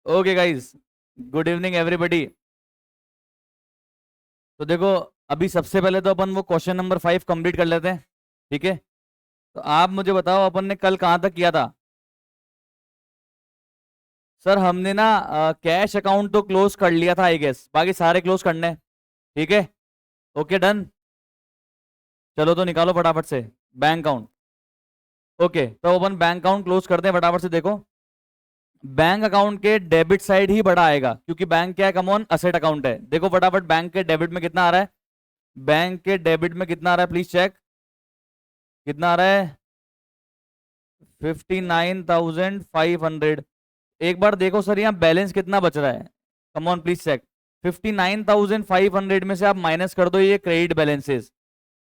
Okay guys, good evening everybody. तो देखो, अभी सबसे पहले तो अपन वो क्वेश्चन नंबर 5 कंप्लीट कर लेते हैं। ठीक है, तो आप मुझे बताओ अपन ने कल कहाँ तक किया था। सर हमने ना कैश अकाउंट तो क्लोज कर लिया था आई गेस, बाकी सारे क्लोज करने हैं। ठीक है, ओके डन। चलो तो निकालो फटाफट से बैंक अकाउंट। ओके, तो अपन बैंक अकाउंट क्लोज करते हैं फटाफट से। देखो, बैंक अकाउंट के डेबिट साइड ही बड़ा आएगा क्योंकि बैंक क्या है, कमॉन असेट अकाउंट है। देखो फटाफट बैंक के डेबिट में कितना आ रहा है, बैंक के डेबिट में कितना आ रहा है, प्लीज चेक। कितना आ रहा है, 59,500। एक बार देखो सर यहाँ बैलेंस कितना बच रहा है, कम ऑन प्लीज चेक। 59,500 में से आप माइनस कर दो ये क्रेडिट बैलेंसेस।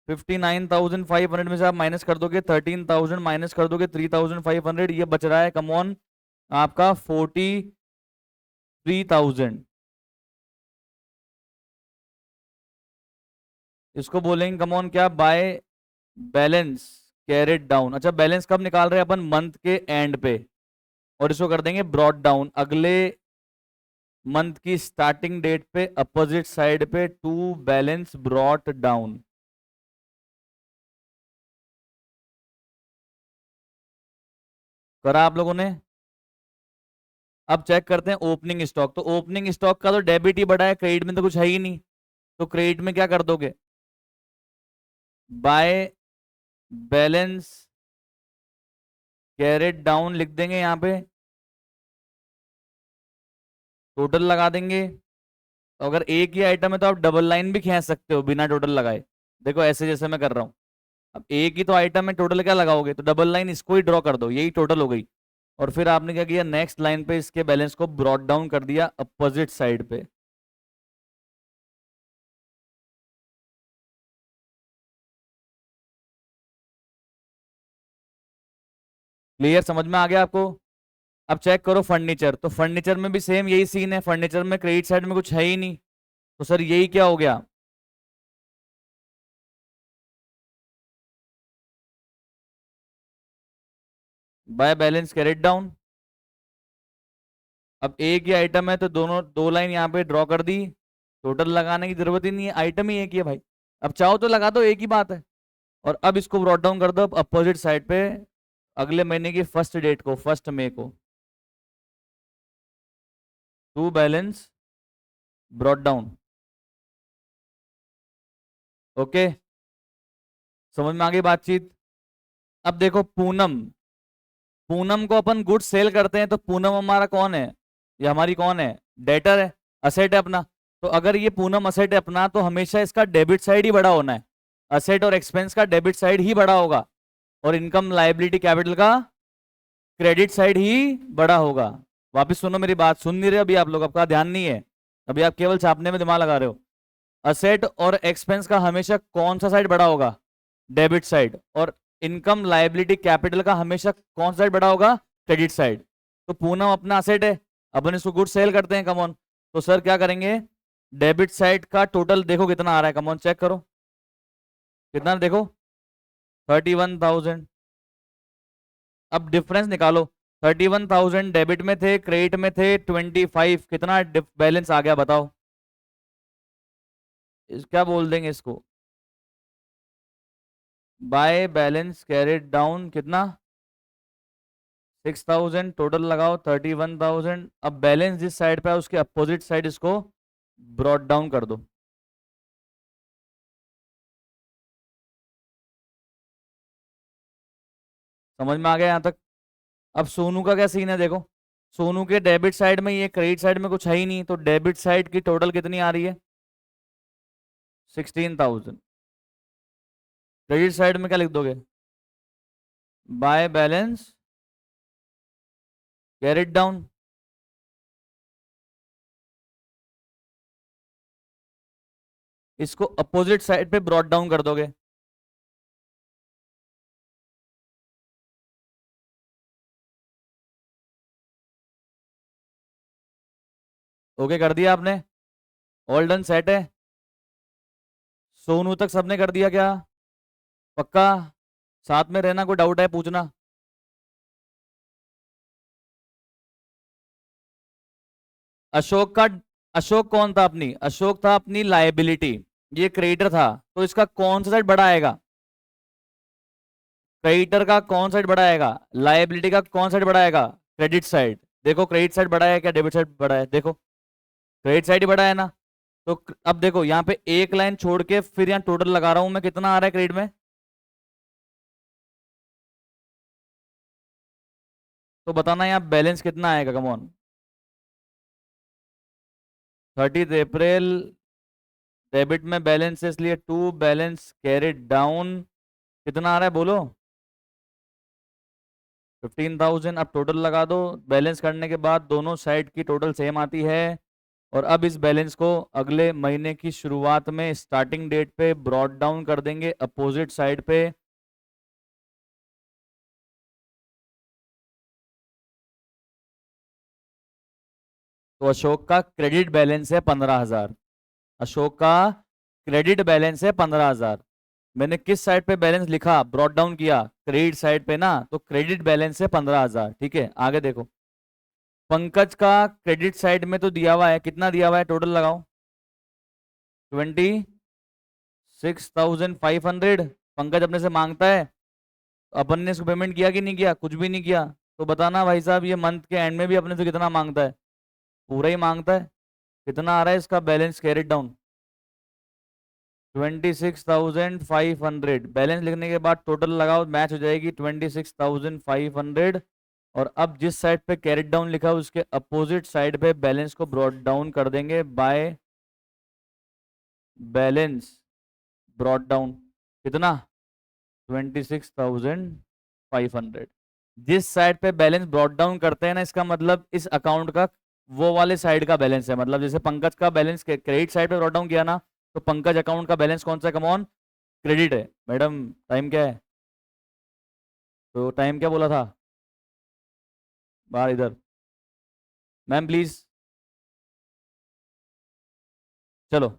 59,500 में से आप माइनस कर दोगे 13,000, माइनस कर दोगे 3,500, ये बच रहा है कम ऑन आपका 43,000। इसको बोलेंगे कम ऑन क्या, बाय बैलेंस कैरेट डाउन। अच्छा, बैलेंस कब निकाल रहे हैं अपन, मंथ के एंड पे, और इसको कर देंगे ब्रॉड डाउन अगले मंथ की स्टार्टिंग डेट पे, अपोजिट साइड पे टू बैलेंस ब्रॉट डाउन। करा आप लोगों ने। अब चेक करते हैं ओपनिंग स्टॉक। तो ओपनिंग स्टॉक का तो डेबिट ही बढ़ा है, क्रेडिट में तो कुछ है ही नहीं। तो क्रेडिट में क्या कर दोगे, बाय बैलेंस कैरेट डाउन लिख देंगे यहाँ पे, टोटल लगा देंगे। तो अगर एक ही आइटम है तो आप डबल लाइन भी खींच सकते हो बिना टोटल लगाए। देखो ऐसे जैसे मैं कर रहा हूँ, अब एक ही तो आइटम में टोटल क्या लगाओगे, तो डबल लाइन इसको ही ड्रॉ कर दो, यही टोटल हो गई। और फिर आपने क्या किया, नेक्स्ट लाइन पे इसके बैलेंस को ब्रॉट डाउन कर दिया अपोजिट साइड पे। क्लियर, समझ में आ गया आपको। अब चेक करो फर्नीचर, तो फर्नीचर में भी सेम यही सीन है, फर्नीचर में क्रेडिट साइड में कुछ है ही नहीं। तो सर यही क्या हो गया, बाय बैलेंस कैरेट डाउन। अब एक ही आइटम है तो दोनों दो लाइन यहाँ पे ड्रॉ कर दी, टोटल लगाने की जरूरत ही नहीं है, आइटम ही एक ही है भाई। अब चाहो तो लगा दो, एक ही बात है। और अब इसको ब्रॉट डाउन कर दो अपोजिट साइड पे, अगले महीने की फर्स्ट डेट को, 1 मई को, to balance brought down. Okay, समझ में आ गई बातचीत। अब देखो पूनम, पूनम को अपन गुड्स सेल करते हैं, तो पूनम हमारा कौन है, ये हमारी कौन है, डेटर है, असेट है अपना। तो अगर ये पूनम असेट है अपना, तो हमेशा इसका डेबिट साइड ही बड़ा होना है। असेट और एक्सपेंस का डेबिट साइड ही बड़ा होगा, और इनकम लाइबिलिटी कैपिटल का क्रेडिट साइड ही बड़ा होगा। वापिस सुनो मेरी बात, सुन नहीं रहे अभी आप लोग, आपका ध्यान नहीं है, अभी आप केवल छापने में दिमाग लगा रहे हो। असेट और एक्सपेंस का हमेशा कौन सा साइड बड़ा होगा, डेबिट साइड। और इनकम लाइबिलिटी कैपिटल का हमेशा कौन सा साइड बड़ा होगा, क्रेडिट साइड। तो पूनम अपना असेट है, अपन इसको गुड सेल करते हैं, कमॉन। तो सर क्या करेंगे, डेबिट साइड का टोटल देखो कितना आ रहा है, कमॉन चेक करो कितना, देखो 31,000। अब डिफरेंस निकालो, 31,000 डेबिट में थे, क्रेडिट में थे 25, कितना बैलेंस आ गया बताओ। क्या बोल देंगे इसको, बाय बैलेंस कैरेट डाउन कितना, 6,000, टोटल लगाओ 31,000। अब बैलेंस जिस साइड पे है उसके अपोजिट साइड इसको ब्रॉट डाउन कर दो। समझ में आ गया यहाँ तक। अब सोनू का क्या सीन है, देखो सोनू के डेबिट साइड में, ये क्रेडिट साइड में कुछ है ही नहीं, तो डेबिट साइड की टोटल कितनी आ रही है, 16,000। क्रेडिट साइड में क्या लिख दोगे, बाय बैलेंस कैरेट डाउन। इसको अपोजिट साइड पे ब्रॉट डाउन कर दोगे। ओके कर दिया आपने, ऑल डन सेट है। सोनू तक सबने कर दिया क्या, पक्का, साथ में रहना, कोई डाउट है पूछना। अशोक का, अशोक कौन था अपनी, अशोक था अपनी लाइबिलिटी, ये क्रेडिटर था, तो इसका कौन सा साइड बड़ा आएगा, क्रेडिटर का कौन साइड बड़ा आएगा, लाइबिलिटी का कौन साइड बड़ा आएगा, क्रेडिट साइड। देखो क्रेडिट साइड बड़ा है क्या डेबिट साइड बड़ा है, देखो क्रेडिट साइड ही बड़ा है ना। तो अब देखो यहाँ पे एक लाइन छोड़ के फिर यहाँ टोटल लगा रहा हूं मैं, कितना आ रहा है क्रेडिट में, तो बताना यहाँ बैलेंस कितना आएगा, कम ऑन। 30 अप्रैल डेबिट में बैलेंस है, इसलिए टू बैलेंस कैरिड डाउन, कितना आ रहा है बोलो, 15,000। अब टोटल लगा दो, बैलेंस करने के बाद दोनों साइड की टोटल सेम आती है। और अब इस बैलेंस को अगले महीने की शुरुआत में स्टार्टिंग डेट पे ब्रॉड डाउन कर देंगे अपोजिट साइड पे। तो अशोक का क्रेडिट बैलेंस है 15,000, अशोक का क्रेडिट बैलेंस है 15,000। मैंने किस साइड पे बैलेंस लिखा, ब्रॉड डाउन किया क्रेडिट साइड पे ना, तो क्रेडिट बैलेंस है 15,000। ठीक है, आगे देखो, पंकज का क्रेडिट साइड में तो दिया हुआ है, कितना दिया हुआ है टोटल लगाओ, 26,500। पंकज अपने से मांगता है, अपन ने इसको पेमेंट किया कि नहीं किया, कुछ भी नहीं किया। तो बताना भाई साहब, ये मंथ के एंड में भी अपने से कितना मांगता है, पूरा ही मांगता है। कितना आ रहा है इसका बैलेंस कैरिड डाउन, 26,500। बैलेंस लिखने के बाद टोटल लगाओ, मैच हो जाएगी 26,500। और अब जिस साइड पे कैरिड डाउन लिखा है उसके अपोजिट साइड पे बैलेंस को ब्रॉड डाउन कर देंगे बाय बैलेंस ब्रॉड डाउन, कितना, 26,500। जिस साइड पे बैलेंस ब्रॉड डाउन करते हैं ना, इसका मतलब इस अकाउंट का वो वाले साइड का बैलेंस है। मतलब जैसे पंकज का बैलेंस क्रेडिट साइड पे ब्रॉड डाउन किया ना, तो पंकज अकाउंट का बैलेंस कौन सा है, कमॉन, क्रेडिट है। मैडम टाइम क्या है, तो टाइम क्या बोला था, बाहर इधर, मैम प्लीज, चलो।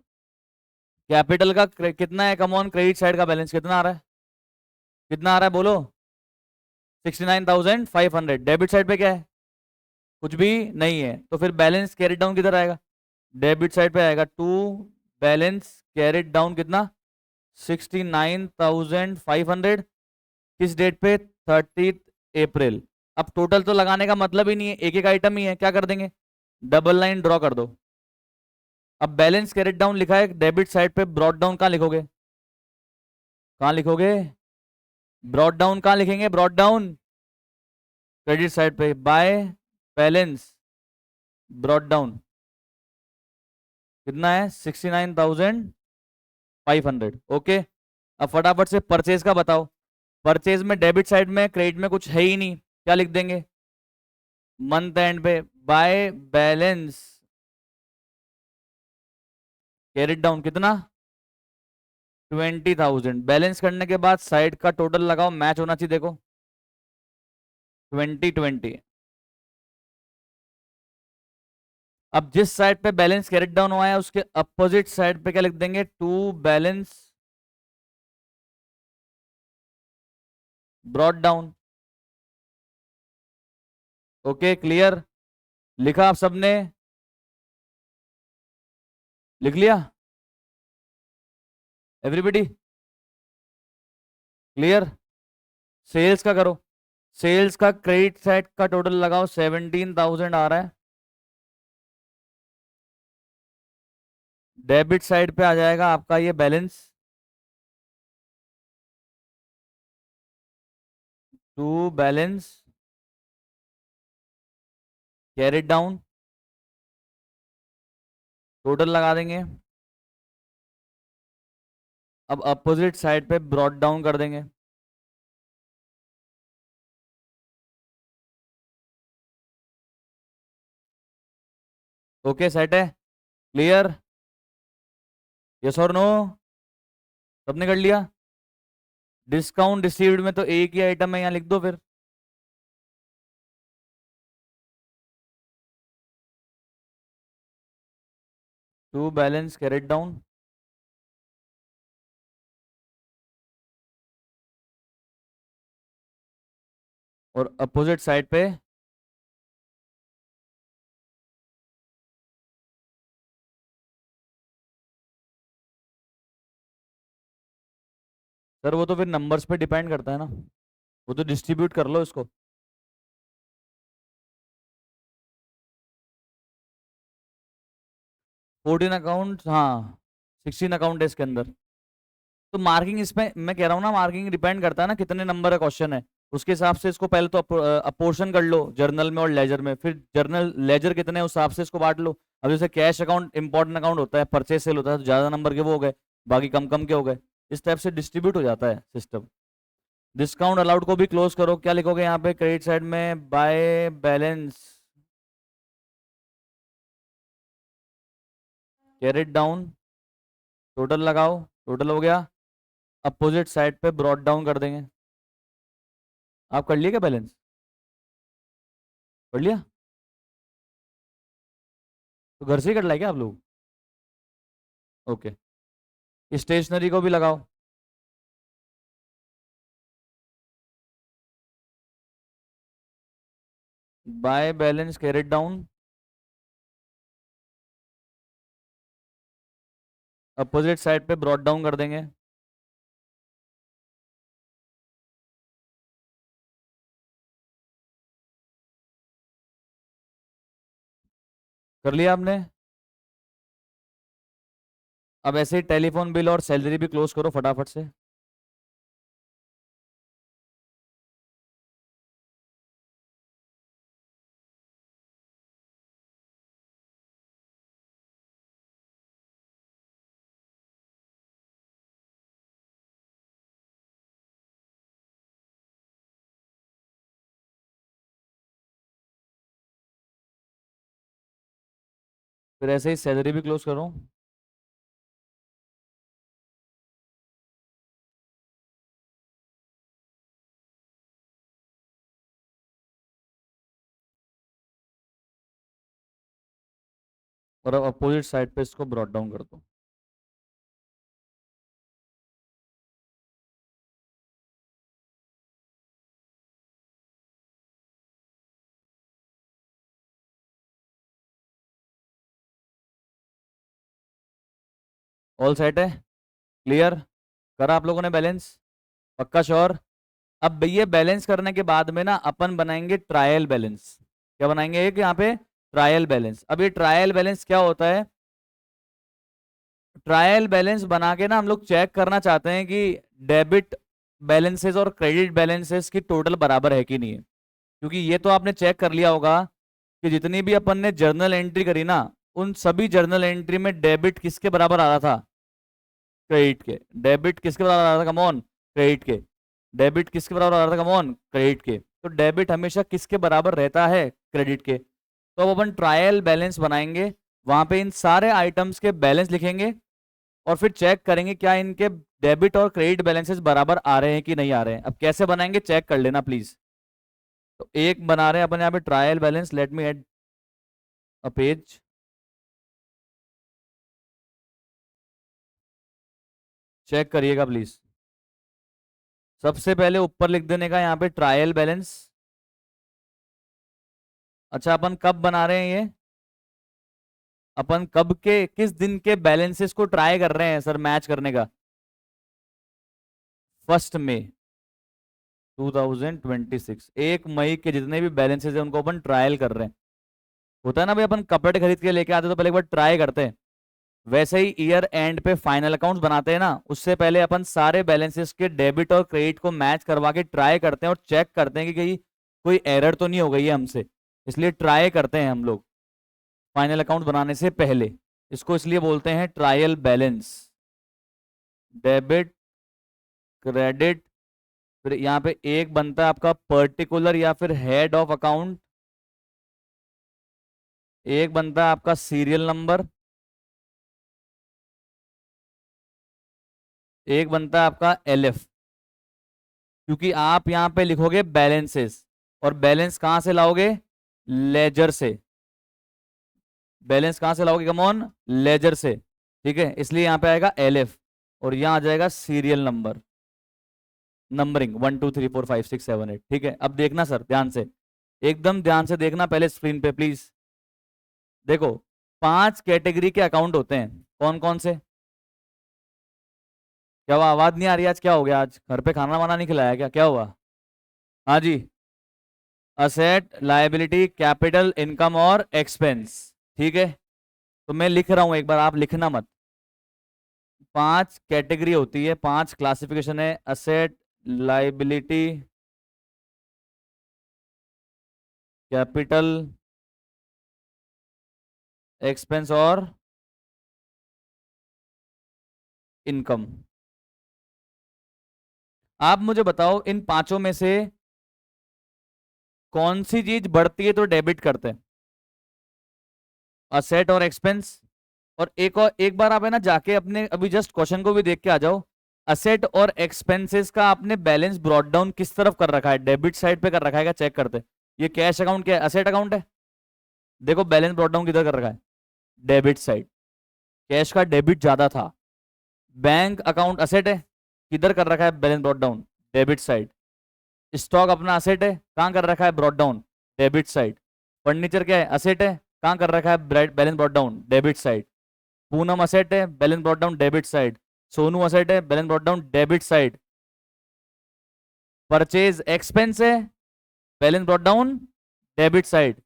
कैपिटल का कितना है, कमॉन, क्रेडिट साइड का बैलेंस कितना आ रहा है, कितना आ रहा है बोलो, 69,500। डेबिट साइड पे क्या है, कुछ भी नहीं है, तो फिर बैलेंस कैरी डाउन किधर आएगा, डेबिट साइड पे आएगा। टू बैलेंस कैरिड डाउन कितना, 69,500। किस डेट पे, 30 अप्रैल। अब टोटल तो लगाने का मतलब ही नहीं है, एक एक आइटम ही है, क्या कर देंगे, डबल लाइन ड्रॉ कर दो। अब बैलेंस कैरिड डाउन लिखा है डेबिट साइड पे, ब्रॉड डाउन कहाँ लिखोगे, कहाँ लिखोगे, ब्रॉड डाउन कहाँ लिखेंगे, ब्रॉड डाउन क्रेडिट साइड पे बाय बैलेंस ब्रॉड डाउन, कितना है, 69,500। ओके, अब फटाफट से परचेज का बताओ। परचेज में डेबिट साइड में क्रेडिट में कुछ है ही नहीं, क्या लिख देंगे, मंथ एंड पे बाय बैलेंस कैरिड डाउन, कितना, 20,000। बैलेंस करने के बाद साइड का टोटल लगाओ, मैच होना चाहिए, देखो 2020। अब जिस साइड पे बैलेंस कैरिड डाउन हुआ है उसके अपोजिट साइड पे क्या लिख देंगे, to balance brought down. Okay clear, लिखा आप सबने, लिख लिया एवरीबॉडी, क्लियर। सेल्स का करो, सेल्स का क्रेडिट साइड का टोटल लगाओ, 17,000 आ रहा है। डेबिट साइड पे आ जाएगा आपका ये balance, to balance carried down, total लगा देंगे। अब अपोजिट साइड पे ब्रॉड डाउन कर देंगे। ओके सेट है, क्लियर, यस और नो, सबने कर लिया। डिस्काउंट रिसीव्ड में तो एक ही आइटम है, यहाँ लिख दो फिर, टू बैलेंस कैरिड डाउन, और अपोजिट साइड पे सर वो तो फिर नंबर्स पे डिपेंड करता है ना, वो तो डिस्ट्रीब्यूट कर लो इसको। 14 अकाउंट, हाँ 16 अकाउंट है इसके अंदर। तो मार्किंग इसमें मैं कह रहा हूँ ना, मार्किंग डिपेंड करता है ना कितने नंबर का क्वेश्चन है, उसके हिसाब से इसको पहले तो अपोर्शन कर लो जर्नल में और लेजर में, फिर जर्नल लेजर कितने हैं उस हिसाब से इसको बांट लो। अब जैसे कैश अकाउंट इंपॉर्टेंट अकाउंट होता है, परचेज सेल होता है, तो ज्यादा नंबर के वो हो गए, बाकी कम कम के हो गए। इस टाइप से डिस्ट्रीब्यूट हो जाता है सिस्टम। डिस्काउंट अलाउड को भी क्लोज करो, क्या लिखोगे यहाँ पे क्रेडिट साइड में, by balance carried down, total लगाओ, टोटल हो गया, अपोजिट साइड पे ब्रॉड डाउन कर देंगे। आप कर लिए क्या बैलेंस, कर लिया? तो घर से ही कर लाए क्या आप लोग? ओके। स्टेशनरी को भी लगाओ। By balance carried down, opposite side पे ब्रॉड डाउन कर देंगे। कर लिया आपने? अब ऐसे ही टेलीफोन बिल और सैलरी भी क्लोज करो फटाफट से। फिर ऐसे ही सैलरी भी क्लोज करो। और अब अपोजिट साइड पे इसको ब्रॉड डाउन कर दो। ऑल सेट है, क्लियर? करा आप लोगों ने बैलेंस? पक्का श्योर? अब ये बैलेंस करने के बाद में ना अपन बनाएंगे ट्रायल बैलेंस। क्या बनाएंगे एक यहाँ पे? Trial balance. अब ये ट्रायल बैलेंस क्या होता है? ट्रायल बैलेंस बना के ना हम लोग चेक करना चाहते हैं कि डेबिट बैलेंसेस और क्रेडिट बैलेंसेस की टोटल बराबर है कि नहीं है। क्योंकि ये तो आपने चेक कर लिया होगा कि जितनी भी अपन ने जर्नल एंट्री करी ना, उन सभी जर्नल एंट्री में डेबिट किसके बराबर आ रहा था? क्रेडिट के। डेबिट किसके बराबर आ रहा था? कम ऑन, क्रेडिट के। डेबिट किसके बराबर आ रहा था? कम ऑन, क्रेडिट के। तो डेबिट हमेशा किसके बराबर रहता है? क्रेडिट के। तो अब अपन ट्रायल बैलेंस बनाएंगे, वहां पे इन सारे आइटम्स के बैलेंस लिखेंगे और फिर चेक करेंगे क्या इनके डेबिट और क्रेडिट बैलेंसेस बराबर आ रहे हैं कि नहीं आ रहे हैं। अब कैसे बनाएंगे चेक कर लेना प्लीज। तो एक बना रहे हैं अपन यहाँ पे trial balance, let me add a page. Check करिएगा प्लीज। सबसे पहले ऊपर लिख देने का यहाँ पे ट्रायल बैलेंस। अच्छा अपन कब बना रहे हैं ये? अपन कब के किस दिन के बैलेंसेस को ट्राई कर रहे हैं सर मैच करने का? 1 मई 2026, 1 मई के जितने भी बैलेंसेस हैं उनको अपन ट्रायल कर रहे हैं। होता है ना भाई, अपन कपड़े खरीद के लेके आते तो पहले एक बार ट्राई करते हैं। वैसे ही ईयर एंड पे फाइनल अकाउंट्स बनाते हैं ना, उससे पहले अपन सारे बैलेंसेस के डेबिट और क्रेडिट को मैच करवा के ट्राई करते हैं और चेक करते हैं कि कहीं कोई एरर तो नहीं हो गई है हमसे। इसलिए ट्राई करते हैं हम लोग फाइनल अकाउंट बनाने से पहले। इसको इसलिए बोलते हैं ट्रायल बैलेंस। डेबिट, क्रेडिट, फिर यहाँ पे एक बनता है आपका पर्टिकुलर या फिर हेड ऑफ अकाउंट, एक बनता है आपका सीरियल नंबर, एक बनता है आपका एलएफ। क्योंकि आप यहाँ पे लिखोगे बैलेंसेस, और बैलेंस कहां से लाओगे? लेजर से। बैलेंस कहां से लाओगे? कम ऑन, लेजर से। ठीक है, इसलिए यहाँ पे आएगा एलएफ और यहाँ आ जाएगा सीरियल नंबर, नंबरिंग 1 2 3 4 5 6 7 8। ठीक है, अब देखना सर ध्यान से, एकदम ध्यान से देखना पहले स्क्रीन पे प्लीज। देखो 5 कैटेगरी के अकाउंट होते हैं, कौन कौन से? क्या हुआ, आवाज नहीं आ रही? आज क्या हो गया? आज घर पे खाना वाना नहीं खिलाया क्या? क्या हुआ? हाँ जी। असेट, लायबिलिटी, कैपिटल, इनकम और एक्सपेंस। ठीक है, तो मैं लिख रहा हूं, एक बार आप लिखना मत। 5 कैटेगरी होती है, 5 क्लासिफिकेशन है: असेट, लायबिलिटी, कैपिटल, एक्सपेंस और इनकम। आप मुझे बताओ इन पांचों में से कौन सी चीज बढ़ती है तो डेबिट करते हैं? असेट और एक्सपेंस। और एक बार आप है ना जाके अपने अभी जस्ट क्वेश्चन को भी देख के आ जाओ। असेट और एक्सपेंसेस का आपने बैलेंस ब्रॉट डाउन किस तरफ कर रखा है? डेबिट साइड पे कर रखा है क्या? चेक करते हैं। ये कैश अकाउंट क्या है? असेट अकाउंट है। देखो बैलेंस ब्रॉट डाउन किधर कर रखा है? Debit side. कैश का डेबिट ज्यादा था। बैंक अकाउंट असेट है, किधर कर रखा है balance brought down? Debit side. Stock अपना असेट है, कहां कर रखा है brought down? Debit side. Furniture क्या है? असेट है, कहां कर रखा है balance brought down? Debit side. Poonam asset है, balance brought down debit side. Sonu asset है, balance brought down debit side. Purchase expense है, balance brought down debit side.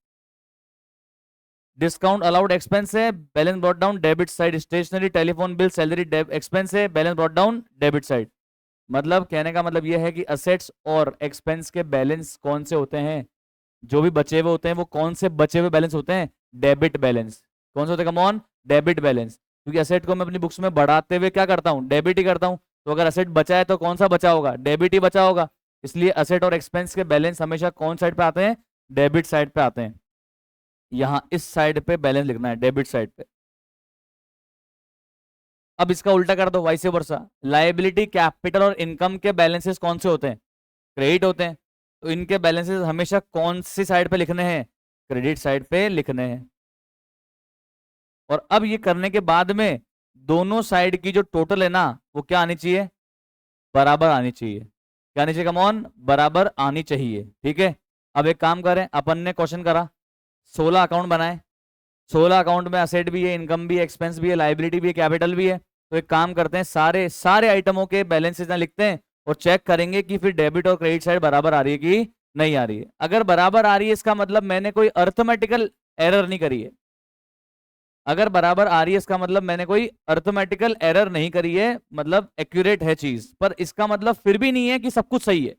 Discount allowed expense है, balance brought down debit side. Stationery, telephone bill, salary expense है, balance brought down debit side. मतलब कहने का मतलब यह है कि असेट्स और एक्सपेंस के बैलेंस कौन से होते हैं? जो भी बचे हुए होते हैं वो कौन से बचे हुए बैलेंस होते हैं? Debit balance. कौन से होते हैं? Come on, debit balance. क्योंकि असेट को मैं अपनी बुक्स में बढ़ाते हुए क्या करता हूँ? डेबिट ही करता हूँ। तो अगर असेट बचा है तो कौन सा बचा होगा? डेबिट ही बचा होगा। इसलिए असेट और एक्सपेंस के बैलेंस हमेशा कौन साइड पे आते हैं? डेबिट साइड पे आते हैं। यहाँ इस साइड पे बैलेंस लिखना है, डेबिट साइड पे। अब इसका उल्टा कर दो, वाइस वर्सा। लायबिलिटी, कैपिटल और इनकम के बैलेंसेस कौन से होते हैं? क्रेडिट होते हैं। तो इनके बैलेंसेस हमेशा कौन सी साइड पे लिखने हैं? क्रेडिट साइड पे लिखने हैं। और अब ये करने के बाद में दोनों साइड की जो टोटल है ना, वो क्या आनी चाहिए? बराबर आनी चाहिए। क्या आनी चाहिए? कम ऑन, बराबर आनी चाहिए। ठीक है। अब एक काम करें, अपन ने क्वेश्चन करा, 16 अकाउंट बनाए। 16 अकाउंट में असेट भी है, इनकम भी है, एक्सपेंस भी है, लाइबिलिटी भी है, कैपिटल भी है। तो एक काम करते हैं, सारे सारे आइटमों के बैलेंसेस यहाँ लिखते हैं और चेक करेंगे कि फिर डेबिट और क्रेडिट साइड बराबर आ रही है कि नहीं आ रही है। अगर बराबर आ रही है इसका मतलब मैंने कोई अर्थमेटिकल एरर नहीं करी है। अगर बराबर आ रही है इसका मतलब मैंने कोई अर्थमेटिकल एरर नहीं करी है, मतलब एक्यूरेट है चीज। पर इसका मतलब फिर भी नहीं है कि सब कुछ सही है।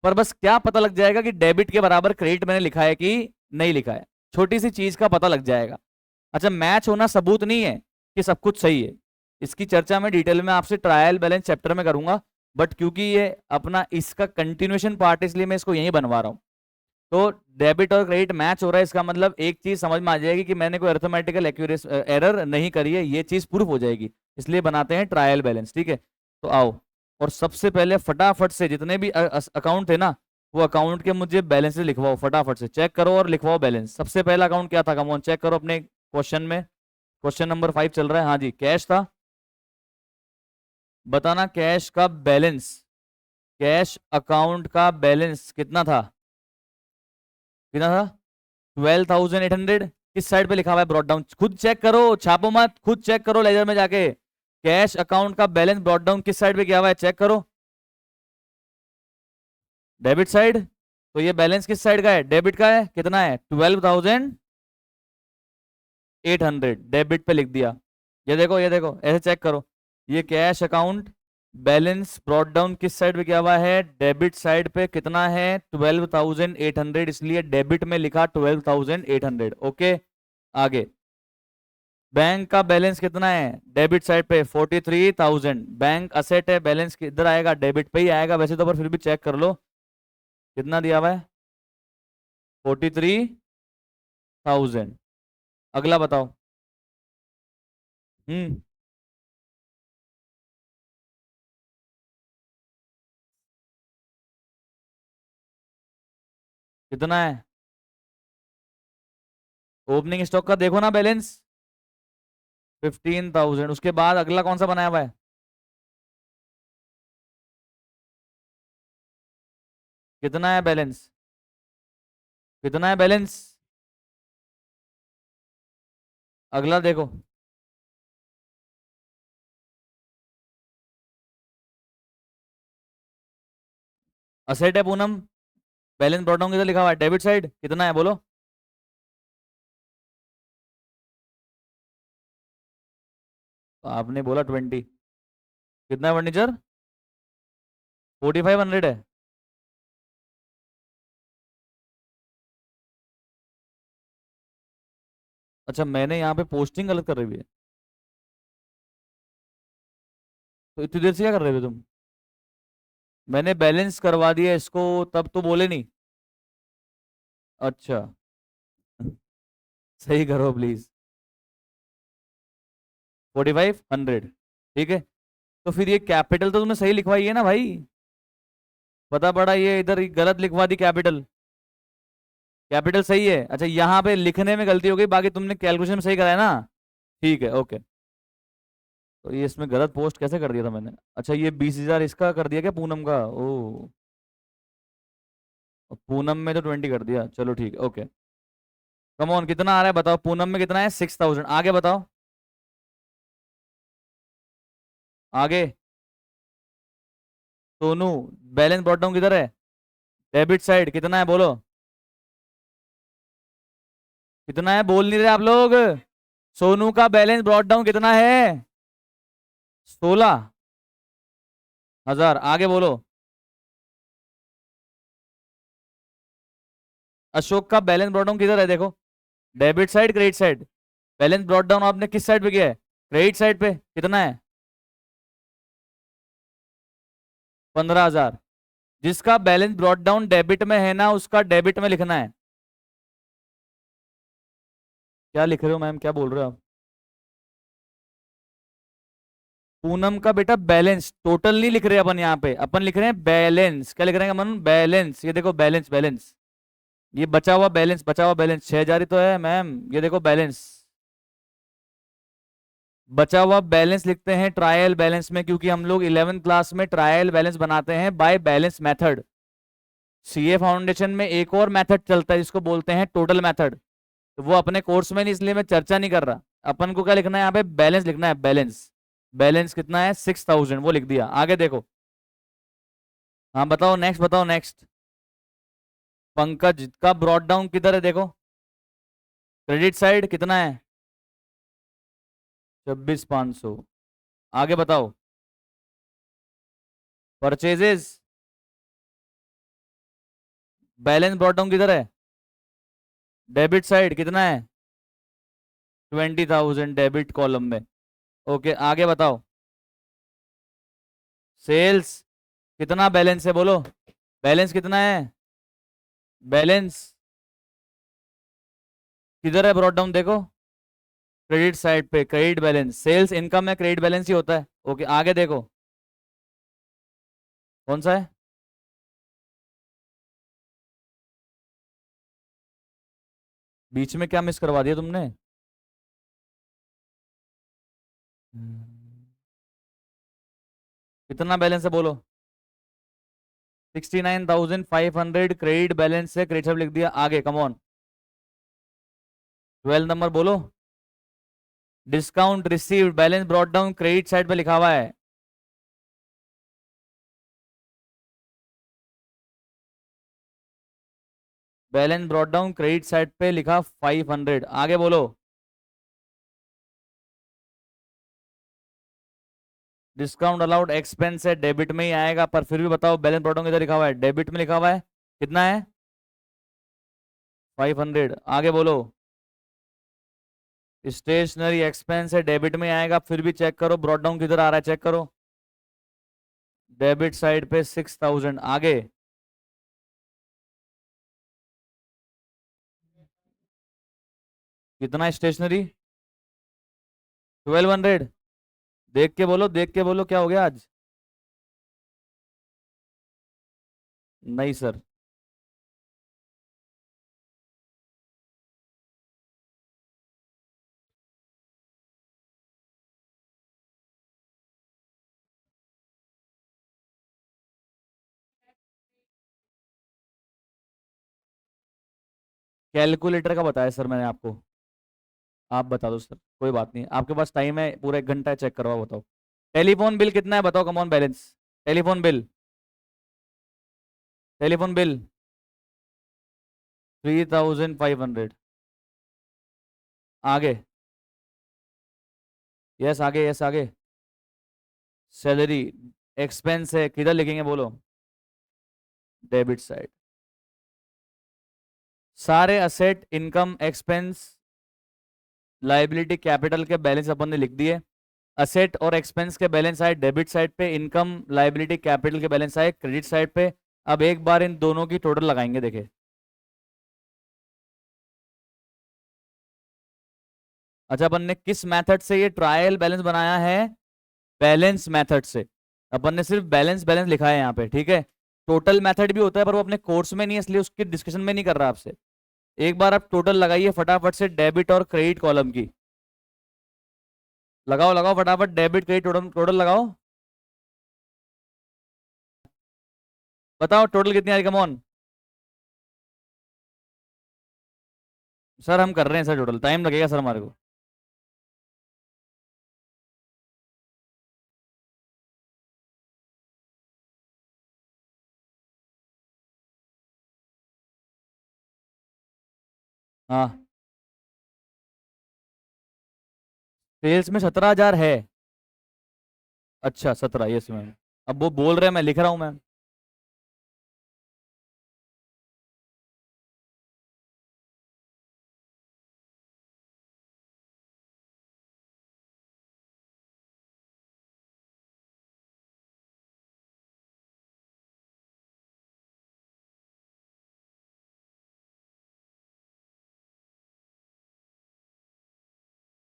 पर बस क्या पता लग जाएगा कि डेबिट के बराबर क्रेडिट मैंने लिखा है कि नहीं लिखा है। छोटी सी चीज का पता लग जाएगा। अच्छा, मैच होना सबूत नहीं है कि सब कुछ सही है। इसकी चर्चा मैं डिटेल में आपसे ट्रायल बैलेंस चैप्टर में करूंगा। बट क्योंकि ये अपना इसका कंटिन्यूएशन पार्ट, इसलिए मैं इसको यहीं बनवा रहा हूं। तो डेबिट और क्रेडिट मैच हो रहा है, इसका मतलब एक चीज समझ में आ जाएगी कि मैंने कोई अर्थमेटिकल एक्यूरेस एरर नहीं करी है, ये चीज प्रूफ हो जाएगी। इसलिए बनाते हैं ट्रायल बैलेंस। ठीक है, तो आओ। और सबसे पहले फटाफट से जितने भी अकाउंट थे ना, वो अकाउंट के मुझे बैलेंस लिखवाओ। फटाफट से चेक करो और लिखवाओ बैलेंस। सबसे पहला अकाउंट क्या था? कम ऑन, चेक करो अपने क्वेश्चन में। क्वेश्चन नंबर 5 चल रहा है। हाँ जी, कैश था। बताना कैश का बैलेंस। कैश अकाउंट का बैलेंस कितना था? कितना था? 12,800। किस साइड पे लिखा हुआ है ब्रॉट डाउन? खुद चेक करो, छापो मत, खुद चेक करो लेजर में जाके। कैश अकाउंट का बैलेंस ब्रॉट डाउन किस साइड पे किया हुआ है? चेक करो। Debit side. तो ये बैलेंस किस साइड का है? डेबिट का है। कितना है? 12,800 डेबिट पे लिख दिया। ये देखो, ये देखो, ऐसे चेक करो। ये cash account balance brought down किस साइड पे किया हुआ है? डेबिट साइड पे। कितना है? 12,800, इसलिए डेबिट में लिखा 12,800। ओके, आगे। बैंक का बैलेंस कितना है? डेबिट साइड पे 43,000। बैंक असेट है, बैलेंस किधर आएगा? डेबिट पे ही आएगा वैसे तो, पर फिर भी चेक कर लो कितना दिया हुआ है। 43,000। अगला बताओ। हम्म। कितना है? ओपनिंग स्टॉक का देखो ना बैलेंस, 15,000। उसके बाद अगला कौन सा बनाया हुआ है? कितना है बैलेंस? कितना है बैलेंस? अगला देखो। असेट है पूनम, बैलेंस ब्रॉट डाउन किधर लिखा हुआ है, डेबिट साइड कितना है बोलो। तो आपने बोला 20, कितना है फर्नीचर, 4500 है। अच्छा मैंने यहाँ पे पोस्टिंग गलत कर रही है, तो इतनी देर से क्या कर रहे थे तुम। मैंने बैलेंस करवा दिया इसको, तब तो बोले नहीं। अच्छा सही करो प्लीज। 4500, ठीक है। तो फिर ये कैपिटल तो तुमने सही लिखवाई है ना भाई, पता पड़ा ये इधर गलत लिखवा दी कैपिटल। कैपिटल सही है, अच्छा यहाँ पे लिखने में गलती हो गई, बाकी तुमने कैलकुलेशन में सही कराया ना। ठीक है ओके। तो ये इसमें गलत पोस्ट कैसे कर दिया था मैंने, अच्छा ये 20,000 इसका कर दिया क्या पूनम का, ओ पूनम में तो 20 कर दिया, चलो ठीक है ओके। कम ऑन कितना आ रहा है बताओ, पूनम में कितना है 6000, आगे बताओ। आगे सोनू, बैलेंस ब्रॉट डाउन किधर है, डेबिट साइड कितना है बोलो, कितना है बोल नहीं रहे आप लोग। सोनू का बैलेंस ब्रॉट डाउन कितना है, 16,000, आगे बोलो। अशोक का बैलेंस ब्रॉट डाउन किधर है देखो, debit side credit side, balance brought down आपने किस साइड पे किया है, क्रेडिट साइड पे, कितना है 15,000। जिसका बैलेंस ब्रॉट डाउन डेबिट में है ना, उसका डेबिट में लिखना है। क्या लिख रहे हो मैम, क्या बोल रहे हो आप। पूनम का बेटा बैलेंस टोटल नहीं लिख रहे अपन, यहाँ पे अपन लिख रहे हैं बैलेंस, क्या लिख रहे हैं मन, बैलेंस, ये देखो बैलेंस बैलेंस, ये बचा हुआ बैलेंस, बचा हुआ बैलेंस 6,000 ही तो है मैम, ये देखो बैलेंस, बचा हुआ बैलेंस लिखते हैं ट्रायल बैलेंस में, क्योंकि हम लोग 11th क्लास में ट्रायल बैलेंस बनाते हैं by balance method. CA foundation में एक और मेथड चलता है जिसको बोलते हैं टोटल मेथड, तो वो अपने कोर्स में नहीं, इसलिए मैं चर्चा नहीं कर रहा। अपन को क्या लिखना है यहाँ पे, बैलेंस लिखना है, बैलेंस। बैलेंस कितना है 6000, वो लिख दिया, आगे देखो। हाँ बताओ नेक्स्ट, बताओ नेक्स्ट। पंकज का ब्रॉड डाउन किधर है देखो, क्रेडिट साइड कितना है 26,500, आगे बताओ। परचेजेस, बैलेंस ब्रॉड डाउन किधर है, डेबिट साइड कितना है 20,000, डेबिट कॉलम में, ओके आगे बताओ। सेल्स कितना बैलेंस है बोलो, बैलेंस कितना है, बैलेंस किधर है ब्रॉड डाउन देखो, क्रेडिट साइड पे, क्रेडिट बैलेंस, सेल्स इनकम में क्रेडिट बैलेंस ही होता है, ओके आगे देखो। कौन सा है, बीच में क्या मिस करवा दिया तुमने। कितना बैलेंस है बोलो, 69,500 क्रेडिट बैलेंस है, क्रेडिट सब लिख दिया, आगे कम ऑन। 12 नंबर बोलो, discount received, balance brought down credit side पे लिखा हुआ है, balance brought down credit side पे लिखा 500, आगे बोलो। डिस्काउंट अलाउड एक्सपेंस है, डेबिट में ही आएगा, पर फिर भी बताओ बैलेंस ब्रॉट डाउन इधर लिखा हुआ है, डेबिट में लिखा हुआ है, कितना है 500, आगे बोलो। स्टेशनरी एक्सपेंस है, डेबिट में ही आएगा, फिर भी चेक करो ब्रॉट डाउन किधर आ रहा है, चेक करो, डेबिट साइड पे 6000, आगे। कितना स्टेशनरी 1200, देख के बोलो, देख के बोलो क्या हो गया आज। नहीं सर, कैलकुलेटर का बताया सर मैंने आपको, आप बता दो सर, कोई बात नहीं, आपके पास टाइम है पूरा 1 घंटा है, चेक करवाओ बताओ। टेलीफोन बिल कितना है बताओ, come on balance, telephone bill telephone bill 3500। आगे, यस आगे, यस आगे। सैलरी एक्सपेंस है, किधर लिखेंगे बोलो? Debit side. सारे asset, income, expense, liability, capital के बैलेंस अपन ने लिख दिए। असेट और एक्सपेंस के बैलेंस आए डेबिट साइड पे, इनकम, लाइबिलिटी, कैपिटल के बैलेंस आए क्रेडिट साइड पे। अब एक बार इन दोनों की टोटल लगाएंगे, देखे। अच्छा, अपन ने किस मेथड से ये ट्रायल बैलेंस बनाया है? बैलेंस मेथड से। अपन ने सिर्फ बैलेंस बैलेंस लिखा है यहाँ पे, ठीक है। टोटल मेथड भी होता है पर वो अपने कोर्स में नहीं है, इसलिए उसकी डिस्कशन में नहीं कर रहा आपसे। एक बार आप टोटल लगाइए फटाफट से डेबिट और क्रेडिट कॉलम की। लगाओ लगाओ फटाफट, डेबिट क्रेडिट टोटल टोटल लगाओ। बताओ टोटल कितनी आ रही, कम ऑन। सर हम कर रहे हैं सर, टोटल टाइम लगेगा सर हमारे को। हाँ, सेल्स में 17,000 है। अच्छा 17, यस मैम। अब वो बोल रहे हैं, मैं लिख रहा हूँ मैम।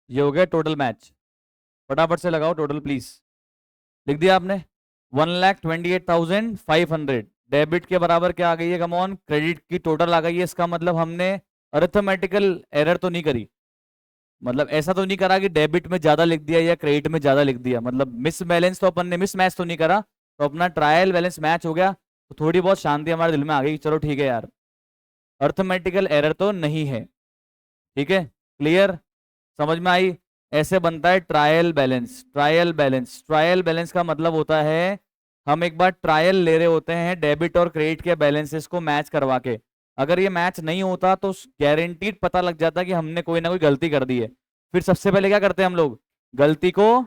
ये हो गया टोटल मैच। फटाफट से लगाओ टोटल प्लीज। लिख दिया आपने? 1,28,500। डेबिट के बराबर क्या आ गई है, कम ऑन? क्रेडिट की टोटल आ गई है। इसका मतलब हमने अरिथमेटिकल एरर तो नहीं करी। मतलब ऐसा तो नहीं करा कि डेबिट में ज्यादा लिख दिया या क्रेडिट में ज्यादा लिख दिया। मतलब मिस बैलेंस तो अपन ने मिस मैच तो नहीं करा। तो अपना ट्रायल बैलेंस मैच हो गया। तो थोड़ी बहुत शांति हमारे दिल में आ गई, चलो ठीक है यार, अर्थमेटिकल एरर तो नहीं है। ठीक है, क्लियर, समझ में आई? ऐसे बनता है trial balance. Trial balance, trial balance का मतलब होता है हम एक बार ट्रायल ले रहे होते हैं डेबिट और क्रेडिट के बैलेंसेस को मैच करवा के। अगर ये मैच नहीं होता तो गारंटीड पता लग जाता कि हमने कोई ना कोई गलती कर दी है। फिर सबसे पहले क्या करते हैं हम लोग? गलती को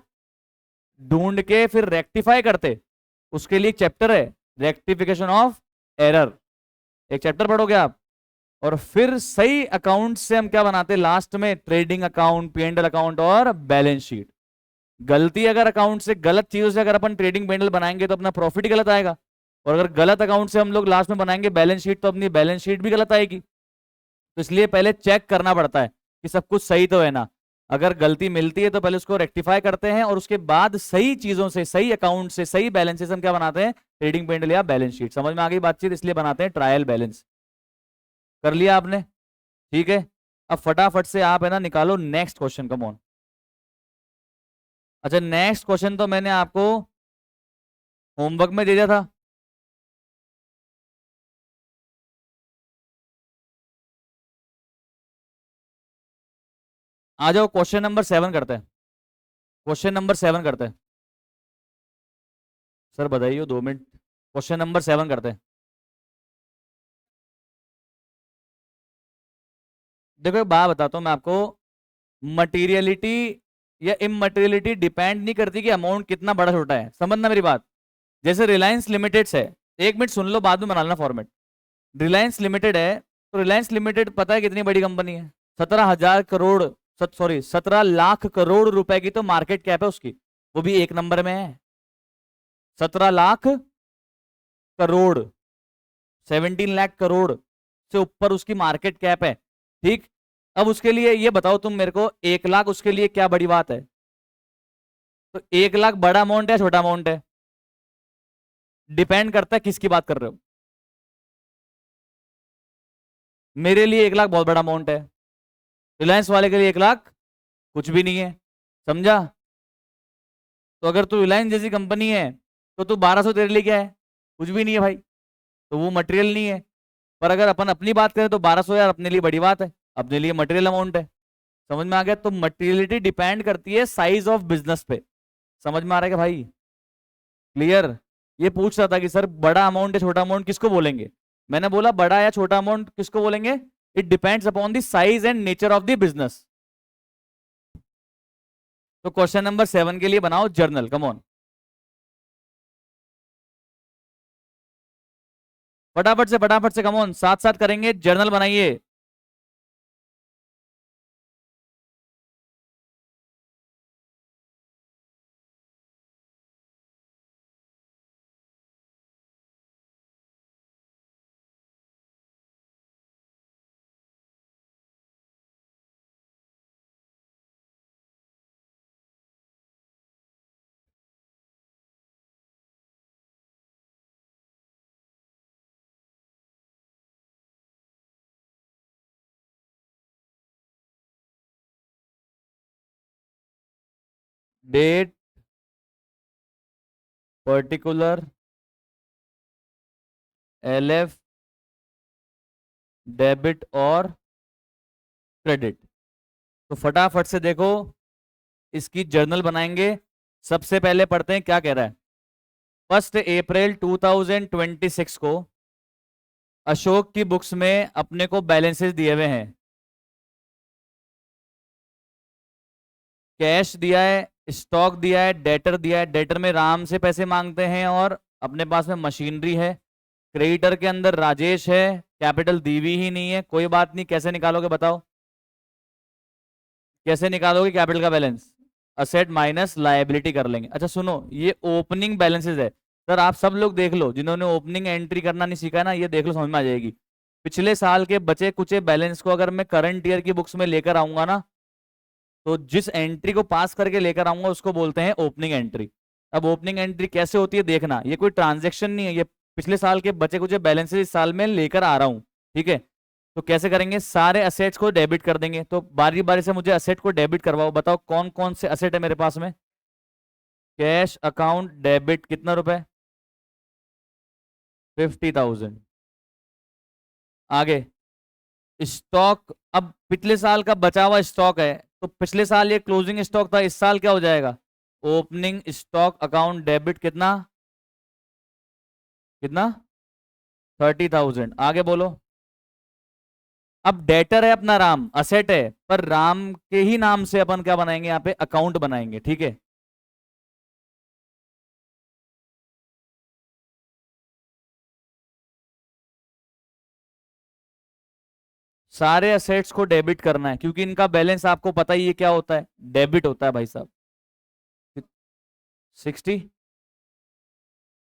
ढूंढ के फिर रेक्टिफाई करते। उसके लिए एक चैप्टर है, रेक्टिफिकेशन ऑफ एरर। एक चैप्टर पढ़ोगे आप। और फिर सही अकाउंट से हम क्या बनाते हैं लास्ट में? ट्रेडिंग अकाउंट, पीएनएल अकाउंट और बैलेंस शीट। गलती अगर अकाउंट से, गलत चीजों से अगर अपन ट्रेडिंग पीएनएल बनाएंगे तो अपना प्रॉफिट ही गलत आएगा। और अगर गलत अकाउंट से हम लोग लास्ट में बनाएंगे बैलेंस शीट तो अपनी बैलेंस शीट भी गलत आएगी। तो इसलिए पहले चेक करना पड़ता है कि सब कुछ सही तो है ना। अगर गलती मिलती है तो पहले उसको रेक्टिफाई करते हैं और उसके बाद सही चीजों से, सही अकाउंट से, सही बैलेंसेस हम क्या बनाते हैं? ट्रेडिंग पीएनएल या बैलेंस शीट। समझ में आ गई बातचीत? इसलिए बनाते हैं ट्रायल बैलेंस। कर लिया आपने? ठीक है। अब फटाफट से आप है ना निकालो नेक्स्ट क्वेश्चन, कम ऑन। अच्छा, नेक्स्ट क्वेश्चन तो मैंने आपको होमवर्क में दे दिया था। आ जाओ क्वेश्चन नंबर 7 करते हैं। क्वेश्चन नंबर 7 करते हैं। सर बताइए, 2 मिनट। क्वेश्चन नंबर 7 करते हैं। देखो एक बात बताता हूं मैं आपको। मटीरियलिटी या इमटेरियलिटी डिपेंड नहीं करती कि अमाउंट कितना बड़ा छोटा है। समझना मेरी बात। जैसे रिलायंस लिमिटेड है, 1 मिनट सुन लो, बाद में बना लेना फॉर्मेट। रिलायंस लिमिटेड है, तो रिलायंस लिमिटेड पता है कितनी बड़ी कंपनी है? 17,000 करोड़, सॉरी 17 लाख करोड़ रुपए की तो मार्केट कैप है उसकी। वो भी एक नंबर में है। 17 लाख करोड़, 17 लाख करोड़ से ऊपर उसकी मार्केट कैप है। ठीक। अब उसके लिए ये बताओ तुम मेरे को, 1 लाख उसके लिए क्या बड़ी बात है? तो 1 लाख बड़ा अमाउंट है छोटा अमाउंट है? डिपेंड करता है किसकी बात कर रहे हो। मेरे लिए 1 लाख बहुत बड़ा अमाउंट है। रिलायंस वाले के लिए 1 लाख कुछ भी नहीं है। समझा? तो अगर तू रिलायंस जैसी कंपनी है तो तू 1200 तेरे लिए क्या है? कुछ भी नहीं है भाई। तो वो मटेरियल नहीं है। पर अगर अपन अपनी बात करें तो 1200 यार अपने लिए बड़ी बात है, अपने लिए मटेरियल अमाउंट है। समझ में आ गया? तो मटेरियलिटी डिपेंड करती है साइज ऑफ बिजनेस पे। समझ में आ रहा है क्या भाई? क्लियर? ये पूछ रहा था कि सर बड़ा अमाउंट या छोटा अमाउंट किसको बोलेंगे। मैंने बोला बड़ा या छोटा अमाउंट किसको बोलेंगे, it depends upon the size and nature of the business. तो क्वेश्चन नंबर 7 के लिए बनाओ जर्नल, कम ऑन फटाफट से कम ऑन, साथ साथ करेंगे, जर्नल बनाइए। डेट, पर्टिकुलर, एलएफ, डेबिट और क्रेडिट। तो फटाफट से देखो, इसकी जर्नल बनाएंगे। सबसे पहले पढ़ते हैं क्या कह रहा है। 1 अप्रैल 2026 को अशोक की बुक्स में अपने को बैलेंसेस दिए हुए हैं। कैश दिया है, स्टॉक दिया है, डेटर दिया है। डेटर में राम से पैसे मांगते हैं और अपने पास में मशीनरी है। क्रेडिटर के अंदर राजेश है, कैपिटल दी हुई ही नहीं है। कोई बात नहीं, कैसे निकालोगे बताओ, कैसे निकालोगे कैपिटल का बैलेंस, असेट माइनस लायबिलिटी कर लेंगे। अच्छा सुनो, ये ओपनिंग बैलेंसेस है सर, आप सब लोग देख लो, जिन्होंने ओपनिंग एंट्री करना नहीं सीखा है ना, ये देख लो, समझ में आ जाएगी। पिछले साल के बचे कुचे बैलेंस को अगर मैं करंट ईयर की बुक्स में लेकर आऊंगा ना, तो जिस एंट्री को पास करके लेकर आऊंगा उसको बोलते हैं ओपनिंग एंट्री। अब ओपनिंग एंट्री कैसे होती है देखना, ये कोई ट्रांजेक्शन नहीं है, ये पिछले साल के बचे कुचे बैलेंसेस इस साल में लेकर आ रहा हूं, ठीक है। तो कैसे करेंगे, सारे असेट्स को डेबिट कर देंगे। तो बारी बारी से मुझे असेट को डेबिट करवाओ, बताओ कौन कौन से असेट है मेरे पास में। कैश अकाउंट डेबिट कितना रुपए, 50,000। आगे स्टॉक, अब पिछले साल का बचा हुआ स्टॉक है, तो पिछले साल ये क्लोजिंग स्टॉक था, इस साल क्या हो जाएगा, ओपनिंग स्टॉक अकाउंट डेबिट कितना, कितना 30,000। आगे बोलो। अब डेटर है अपना राम, असेट है, पर राम के ही नाम से अपन क्या बनाएंगे, यहाँ पे अकाउंट बनाएंगे, ठीक है। सारे असेट्स को डेबिट करना है, क्योंकि इनका बैलेंस आपको पता ही है क्या होता है, डेबिट होता है भाई साहब। 60।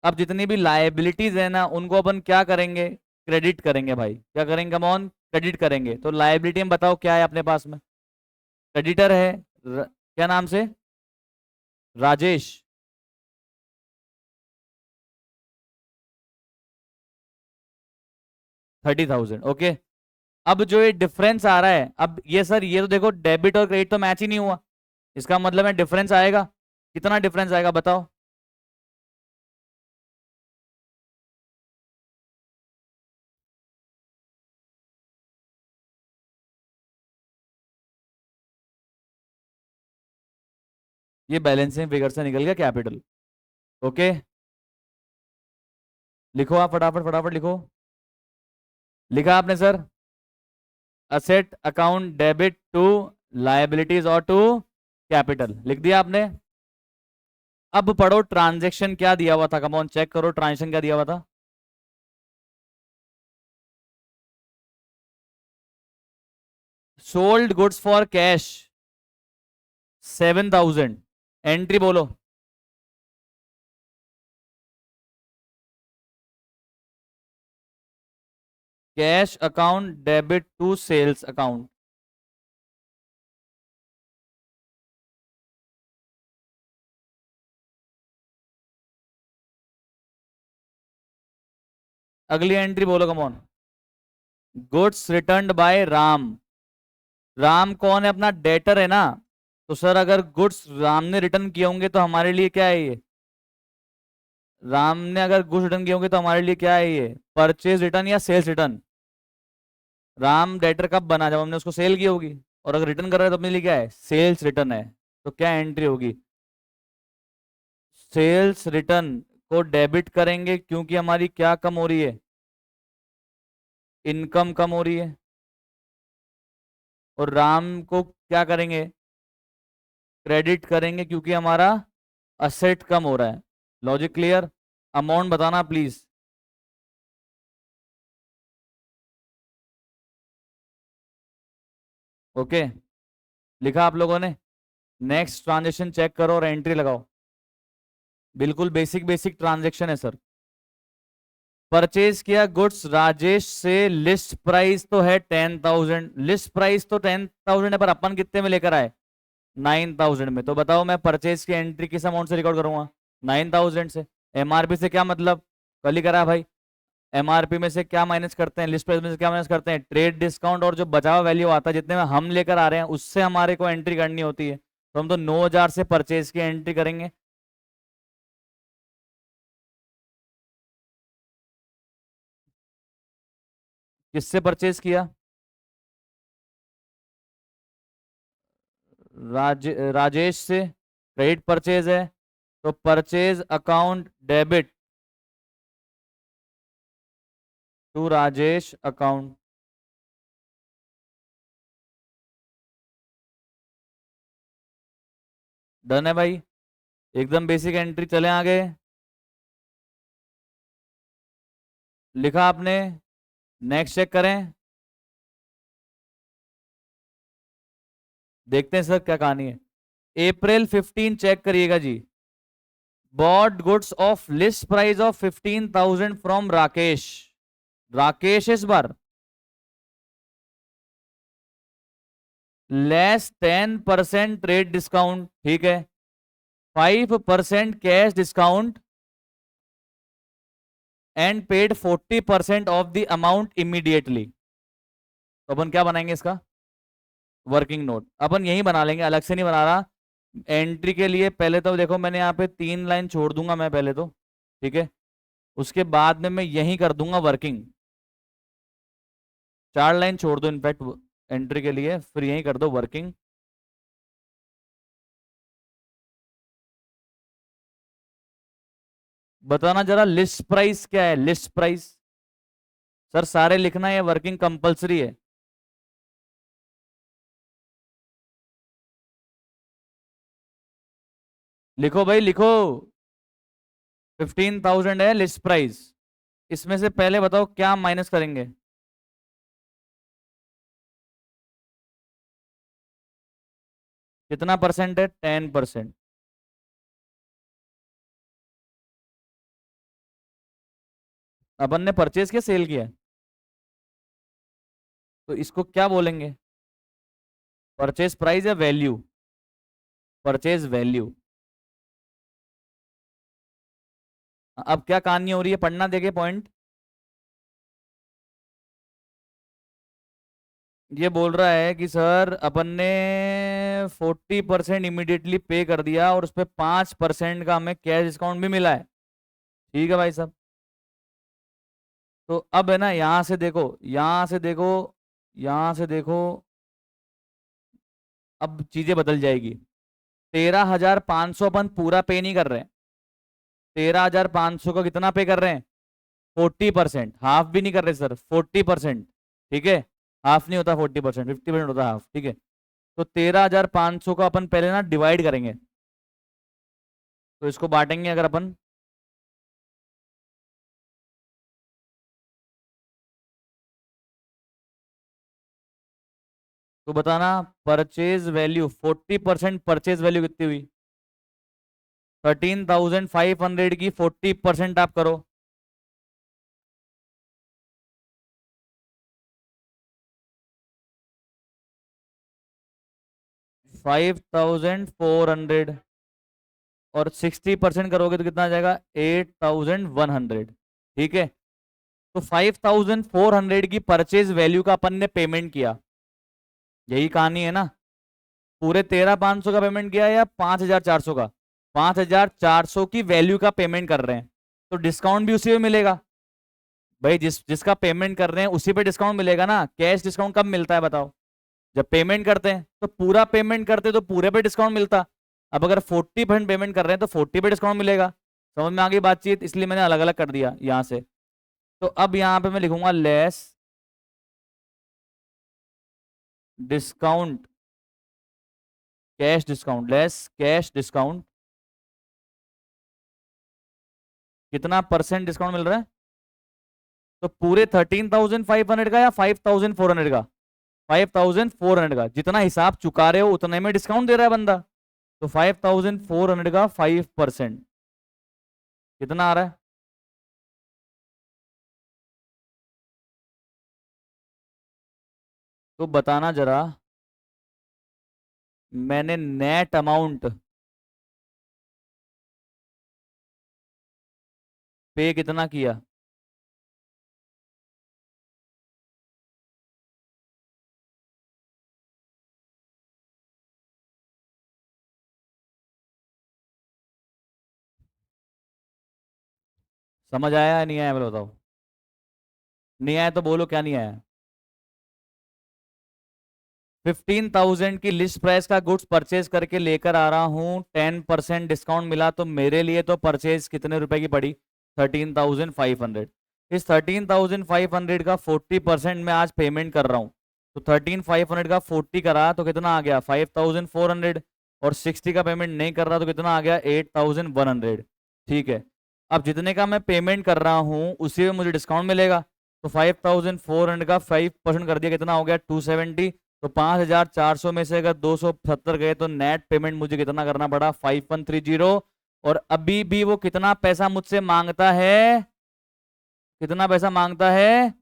अब जितनी भी लाइबिलिटीज है ना, उनको अपन क्या करेंगे, क्रेडिट करेंगे भाई। क्या करेंगे कमॉन, क्रेडिट करेंगे। तो लाइबिलिटी में बताओ क्या है अपने पास में, क्रेडिटर है, क्या नाम से, राजेश। 30,000, ओके। अब जो ये डिफरेंस आ रहा है, अब ये सर, ये तो देखो डेबिट और क्रेडिट तो मैच ही नहीं हुआ, इसका मतलब है डिफरेंस आएगा। कितना डिफरेंस आएगा बताओ, ये बैलेंसिंग फिगर से निकल गया कैपिटल, ओके। लिखो आप फटाफट फटाफट लिखो। लिखा आपने sir, asset account debit to liabilities और टू कैपिटल, लिख दिया आपने। अब पढ़ो ट्रांजैक्शन क्या दिया हुआ था, कमॉन चेक करो ट्रांजैक्शन क्या दिया हुआ था। Sold goods for cash 7,000। Entry बोलो, cash account debit to sales account. अगली एंट्री बोलो come on, goods returned by Ram. Ram कौन है, अपना डेटर है ना। तो सर अगर गुड्स राम ने रिटर्न किए होंगे तो हमारे लिए क्या है ये, राम ने अगर गुड्स रिटर्न किए होंगे तो हमारे लिए क्या है ये, परचेज रिटर्न या सेल्स रिटर्न। राम डेटर कब बना, जब हमने उसको सेल की होगी, और अगर रिटर्न कर रहा है तो अपने लिए क्या है, सेल्स रिटर्न है। तो क्या एंट्री होगी, सेल्स रिटर्न। को डेबिट करेंगे क्योंकि हमारी क्या कम हो रही है, इनकम कम हो रही है। और राम को क्या करेंगे, क्रेडिट करेंगे क्योंकि हमारा असेट कम हो रहा है। Logic clear? अमाउंट बताना प्लीज। ओके, लिखा आप लोगों ने? नेक्स्ट ट्रांजेक्शन चेक करो और एंट्री लगाओ। बिल्कुल बेसिक बेसिक ट्रांजेक्शन है सर। परचेज किया गुड्स राजेश से, लिस्ट प्राइस तो है 10,000, लिस्ट प्राइस तो 10,000 है, पर अपन कितने में लेकर आए, 9,000 में। तो बताओ मैं परचेज की एंट्री किस अमाउंट से रिकॉर्ड करूंगा, 9,000 से। एमआरपी से क्या मतलब, कल ही करा भाई। एमआरपी में से क्या माइनस करते हैं, लिस्ट प्राइस में से क्या माइनस करते हैं, ट्रेड डिस्काउंट, और जो बचा हुआ वैल्यू आता है जितने में हम लेकर आ रहे हैं उससे हमारे को एंट्री करनी होती है। तो हम तो 9,000 से परचेज की एंट्री करेंगे। किससे परचेज किया, राजेश से, क्रेडिट परचेज है, तो purchase account debit to Rajesh account. Done है भाई, एकदम बेसिक एंट्री। चले आगे, लिखा आपने, नेक्स्ट चेक करें, देखते हैं सर क्या कहानी है। अप्रैल 15 चेक करिएगा जी। Bought goods of list price of 15,000 from Rakesh. Rakesh इस बार लेस 10% ट्रेड डिस्काउंट, ठीक है, 5% cash discount and paid 40% of the amount immediately. तो अपन क्या बनाएंगे इसका, वर्किंग नोट अपन यही बना लेंगे, अलग से नहीं बना रहा। एंट्री के लिए पहले तो देखो मैंने यहाँ पे 3 लाइन छोड़ दूंगा मैं पहले तो, ठीक है, उसके बाद में मैं यही कर दूंगा वर्किंग। 4 लाइन छोड़ दो इनफैक्ट एंट्री के लिए, फिर यही कर दो वर्किंग। बताना जरा लिस्ट प्राइस क्या है, लिस्ट प्राइस। सर सारे लिखना है, वर्किंग कंपलसरी है। लिखो भाई लिखो, 15,000 है लिस्ट प्राइस। इसमें से पहले बताओ क्या माइनस करेंगे, कितना परसेंट है, 10%। अपन ने परचेज किया सेल किया, तो इसको क्या बोलेंगे, परचेज प्राइस या वैल्यू, परचेज वैल्यू। अब क्या कहानी हो रही है, पढ़ना देखे पॉइंट। ये बोल रहा है कि सर अपन ने 40% इमीडिएटली पे कर दिया और उस पर 5% का हमें कैश डिस्काउंट भी मिला है, ठीक है भाई साहब। तो अब है ना, यहां से देखो, यहां से देखो, यहां से देखो, अब चीजें बदल जाएगी। 13,500 अपन पूरा पे नहीं कर रहे हैं, 13,500 का कितना पे कर रहे हैं, 40%, हाफ भी नहीं कर रहे सर, 40%, ठीक है। हाफ नहीं होता 40%, 50% होता हाफ, ठीक है। तो 13,500 का अपन पहले ना डिवाइड करेंगे, तो इसको बांटेंगे अगर अपन, तो बताना परचेज वैल्यू 40%, परचेज वैल्यू कितनी हुई, 13,500 की 40% आप करो, 5,400, और 60% करोगे तो कितना आ जाएगा, 8,100, ठीक है। तो 5,400 की परचेज वैल्यू का अपन ने पेमेंट किया, यही कहानी है ना। पूरे 13,500 का पेमेंट किया या 5,400 का, 5,400 की वैल्यू का पेमेंट कर रहे हैं, तो डिस्काउंट भी उसी में मिलेगा भाई। जिसका पेमेंट कर रहे हैं उसी पे डिस्काउंट मिलेगा ना। कैश डिस्काउंट कब मिलता है बताओ, जब पेमेंट करते हैं, तो पूरा पेमेंट करते तो पूरे पे डिस्काउंट मिलता। अब अगर 40% पेमेंट कर रहे हैं तो 40 पे डिस्काउंट मिलेगा। समझ में आ गई बातचीत, इसलिए मैंने अलग अलग कर दिया यहां से। तो अब यहां पे मैं लिखूंगा less discount, cash discount, less cash discount. कितना परसेंट डिस्काउंट मिल रहा है? तो पूरे 13,500 का या 5,400 का? 5,400 का, जितना हिसाब चुका रहे हो उतने में डिस्काउंट दे रहा है बंदा। तो 5,400 का 5% कितना आ रहा है? तो बताना जरा, मैंने नेट अमाउंट पे कितना किया? समझ आया या नहीं आया बोलो, बताओ। नहीं आया तो बोलो क्या नहीं आया। 15,000 की लिस्ट प्राइस का गुड्स परचेज करके लेकर आ रहा हूं, 10% डिस्काउंट मिला, तो मेरे लिए तो परचेज कितने रुपए की पड़ी? 13,500। इस 13,500 का 40% मैं आज पेमेंट कर रहा हूं। तो 13,500 का 40 करा तो कितना आ गया? 5,400। और 60 का पेमेंट नहीं कर रहा तो कितना आ गया? 8,100। ठीक है। अब जितने का मैं पेमेंट कर रहा हूं उसी में मुझे डिस्काउंट मिलेगा। तो 5,400 का 5% कर दिया, कितना हो गया? 270। तो 5,400 में से अगर 270 गए तो नेट पेमेंट मुझे कितना करना पड़ा? 5,130। और अभी भी वो कितना पैसा मुझसे मांगता है? कितना पैसा मांगता है?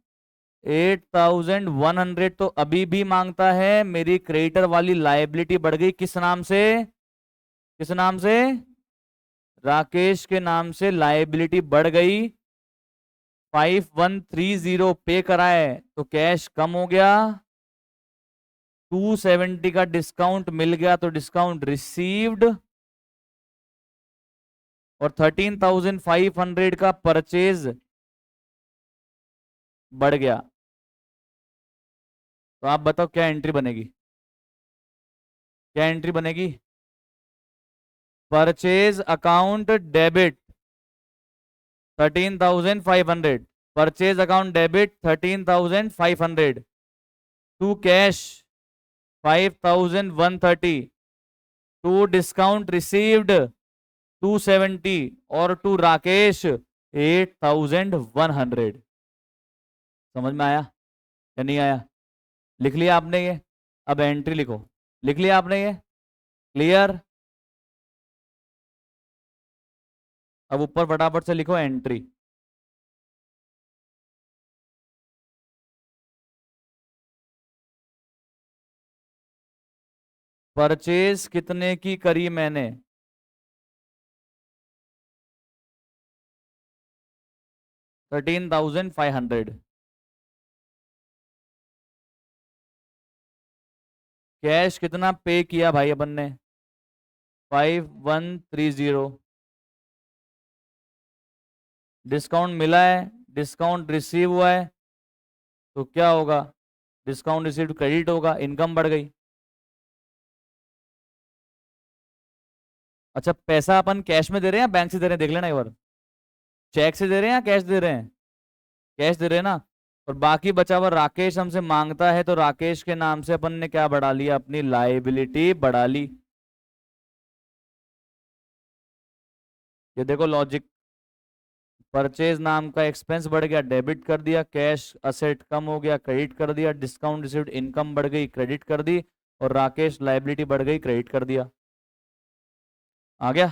8,100। तो अभी भी मांगता है। मेरी क्रेडिटर वाली लाइबिलिटी बढ़ गई, किस नाम से? किस नाम से? राकेश के नाम से लाइबिलिटी बढ़ गई। 5,130 पे कराए तो कैश कम हो गया। 270 का डिस्काउंट मिल गया तो डिस्काउंट रिसीव्ड। और 13,500 का परचेज बढ़ गया। तो आप बताओ क्या एंट्री बनेगी? क्या एंट्री बनेगी? Purchase account debit 13,500, purchase account debit 13,500, to cash 5,130, to discount received 270, और टू राकेश 8,100। समझ में आया या नहीं आया? लिख लिया आपने ये? अब एंट्री लिखो। लिख लिया आपने ये? क्लियर? अब ऊपर फटाफट से लिखो एंट्री। परचेज कितने की करी मैंने? 13,500। कैश कितना पे किया भाई अपन ने? 5,130। डिस्काउंट मिला है, डिस्काउंट रिसीव हुआ है, तो क्या होगा? डिस्काउंट रिसीव्ड क्रेडिट होगा, इनकम बढ़ गई। अच्छा, पैसा अपन कैश में दे रहे हैं या बैंक से दे रहे हैं? देख लेना एक बार। चेक से दे रहे हैं या कैश दे रहे हैं? कैश दे रहे हैं ना। और बाकी बचा हुआ राकेश हमसे मांगता है, तो राकेश के नाम से अपन ने क्या बढ़ा लिया? अपनी लाइबिलिटी बढ़ा ली। ये देखो लॉजिक। परचेज नाम का एक्सपेंस बढ़ गया, डेबिट कर दिया। कैश असेट कम हो गया, क्रेडिट कर दिया। डिस्काउंट रिसीव्ड इनकम बढ़ गई, क्रेडिट कर दी। और राकेश लाइबिलिटी बढ़ गई, क्रेडिट कर दिया। आ गया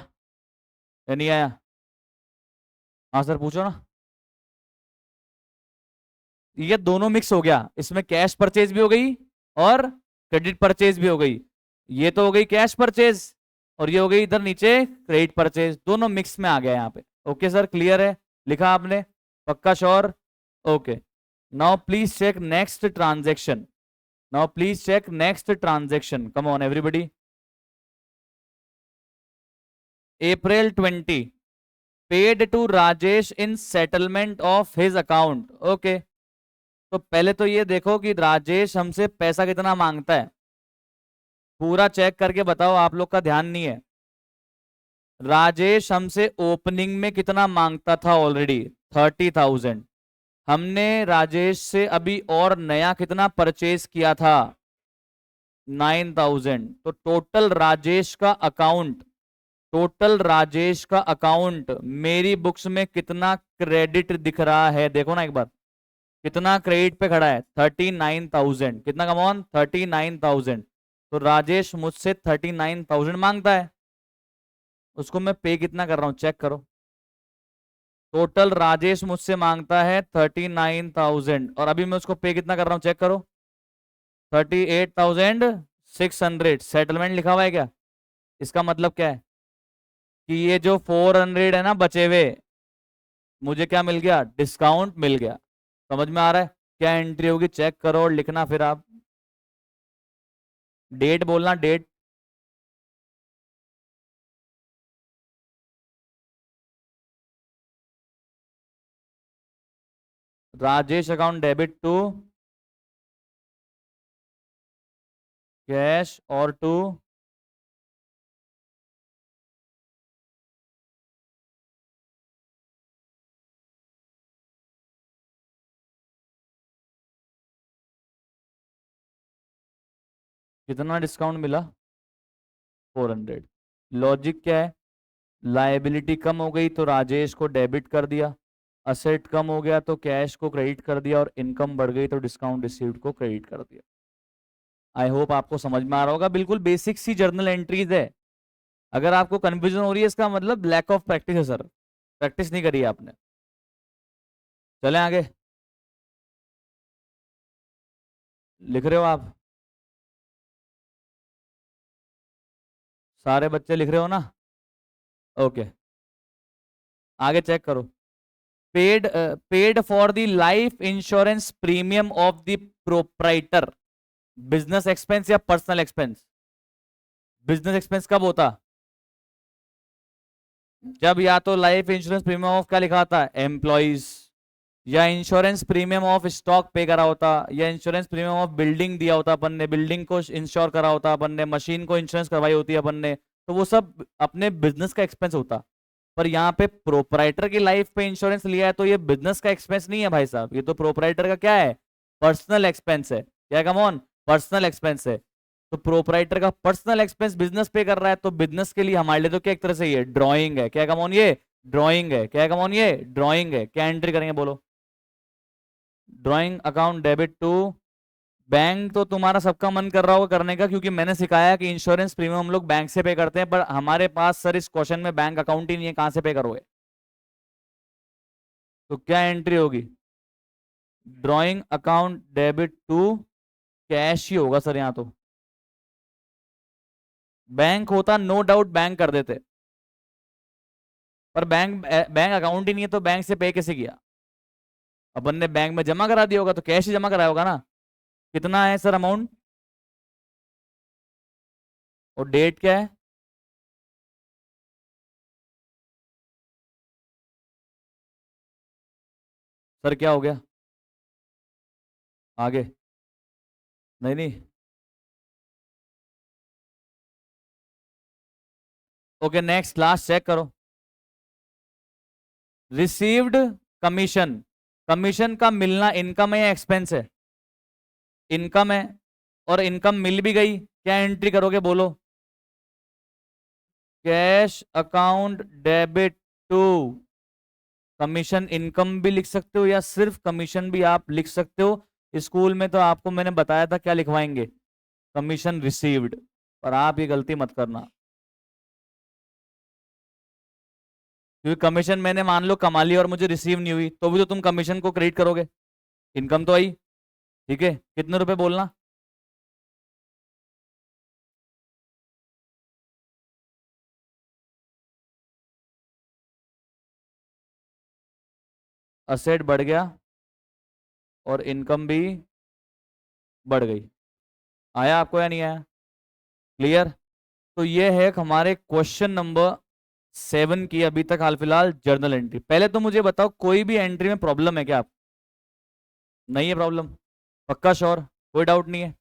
या नहीं आया? हाँ सर, पूछो ना। ये दोनों मिक्स हो गया, इसमें कैश परचेज भी हो गई और क्रेडिट परचेज भी हो गई। ये तो हो गई कैश परचेज, और ये हो गई इधर नीचे क्रेडिट परचेज, दोनों मिक्स में आ गया यहाँ पे। ओके सर, क्लियर है? लिखा आपने? पक्का sure? Okay. Now please check next transaction. Now please check next transaction, come on everybody. April 20 paid to Rajesh in settlement of his account. Okay. तो पहले तो ये देखो कि राजेश हमसे पैसा कितना मांगता है। पूरा चेक करके बताओ, आप लोग का ध्यान नहीं है। राजेश हमसे ओपनिंग में कितना मांगता था? ऑलरेडी 30,000। हमने राजेश से अभी और नया कितना परचेज किया था? 9,000। तो टोटल राजेश का अकाउंट मेरी बुक्स में कितना क्रेडिट दिख रहा है? देखो ना एक बार, कितना क्रेडिट पे खड़ा है? 39,000। कितना? कमॉन, 39,000। तो राजेश मुझसे 39,000 मांगता है, उसको मैं पे कितना कर रहा हूं चेक करो। टोटल राजेश मुझसे मांगता है 39,000 और अभी मैं उसको पे कितना कर रहा हूं चेक करो, 38,600। सेटलमेंट लिखा हुआ है क्या? इसका मतलब क्या है कि ये जो 400 है ना बचे हुए, मुझे क्या मिल गया? डिस्काउंट मिल गया। समझ में आ रहा है? क्या एंट्री होगी चेक करो और लिखना फिर आप। डेट बोलना, date. Rajesh account debit to cash और टू कितना डिस्काउंट मिला? 400। लॉजिक क्या है? लायबिलिटी कम हो गई तो राजेश को डेबिट कर दिया, असेट कम हो गया तो कैश को क्रेडिट कर दिया, और इनकम बढ़ गई तो डिस्काउंट रिसीव्ड को क्रेडिट कर दिया। आई होप आपको समझ में आ रहा होगा। बिल्कुल बेसिक सी जर्नल एंट्रीज है। अगर आपको कंफ्यूजन हो रही है इसका मतलब लैक ऑफ प्रैक्टिस है सर, प्रैक्टिस नहीं करी है आपने। चलें आगे। लिख रहे हो आप? सारे बच्चे लिख रहे हो ना? ओके, आगे चेक करो। Paid for the life insurance premium of the proprietor. Business expense या पर्सनल एक्सपेंस? बिजनेस एक्सपेंस कब होता? जब या तो लाइफ इंश्योरेंस प्रीमियम ऑफ क्या लिखा था? एम्प्लॉइज, या इंश्योरेंस प्रीमियम ऑफ स्टॉक पे करा होता, या इंश्योरेंस प्रीमियम ऑफ बिल्डिंग दिया होता अपन ने, बिल्डिंग को इंश्योर करा होता अपन ने, मशीन को इंश्योरेंस करवाई होती है अपन ने, तो वो सब अपने बिजनेस का एक्सपेंस होता। पर यहाँ पे प्रोपराइटर की लाइफ पे इंश्योरेंस लिया है तो ये बिजनेस का एक्सपेंस नहीं है भाई साहब, ये तो प्रोपराइटर का क्या है? पर्सनल एक्सपेंस है। क्या कम ऑन? पर्सनल एक्सपेंस है। तो प्रोपराइटर का पर्सनल एक्सपेंस बिजनेस पे कर रहा है, तो बिजनेस के लिए हमारे लिए तो क्या एक तरह से ये ड्रॉइंग है। क्या कम ऑन? ये ड्रॉइंग है। क्या कम ऑन? ये ड्रॉइंग है। क्या एंट्री करेंगे बोलो? Drawing account debit to bank. तो तुम्हारा सबका मन कर रहा होगा करने का, क्योंकि मैंने सिखाया कि इंश्योरेंस प्रीमियम हम लोग बैंक से पे करते हैं, पर हमारे पास सर इस क्वेश्चन में बैंक अकाउंट ही नहीं है, कहां से पे करोगे? तो क्या एंट्री होगी? Drawing account debit to cash ही होगा सर यहाँ तो। बैंक होता नो डाउट बैंक कर देते, पर बैंक बैंक अकाउंट ही नहीं है तो बैंक से पे कैसे किया? अपन ने बैंक में जमा करा दिया होगा तो कैश ही जमा कराया होगा ना। कितना है सर अमाउंट? और डेट क्या है? सर क्या हो गया? आगे? नहीं नहीं। ओके नेक्स्ट, लास्ट चेक करो। Received commission. कमीशन का मिलना इनकम है या एक्सपेंस है? इनकम है। और इनकम मिल भी गई, क्या एंट्री करोगे बोलो? Cash account debit to commission. Income भी लिख सकते हो या सिर्फ कमीशन भी आप लिख सकते हो। स्कूल में तो आपको मैंने बताया था क्या लिखवाएंगे, कमीशन रिसीव्ड। पर आप ये गलती मत करना, क्योंकि कमीशन मैंने मान लो कमा ली और मुझे रिसीव नहीं हुई तो भी तो तुम कमीशन को क्रेडिट करोगे। इनकम तो आई। ठीक है, कितने रुपए बोलना? असेट बढ़ गया और इनकम भी बढ़ गई। आया आपको या नहीं आया? क्लियर? तो ये है हमारे क्वेश्चन नंबर 7 की अभी तक हाल फिलहाल जर्नल एंट्री। पहले तो मुझे बताओ कोई भी एंट्री में प्रॉब्लम है क्या? आप नहीं है प्रॉब्लम? पक्का श्योर? कोई डाउट नहीं है?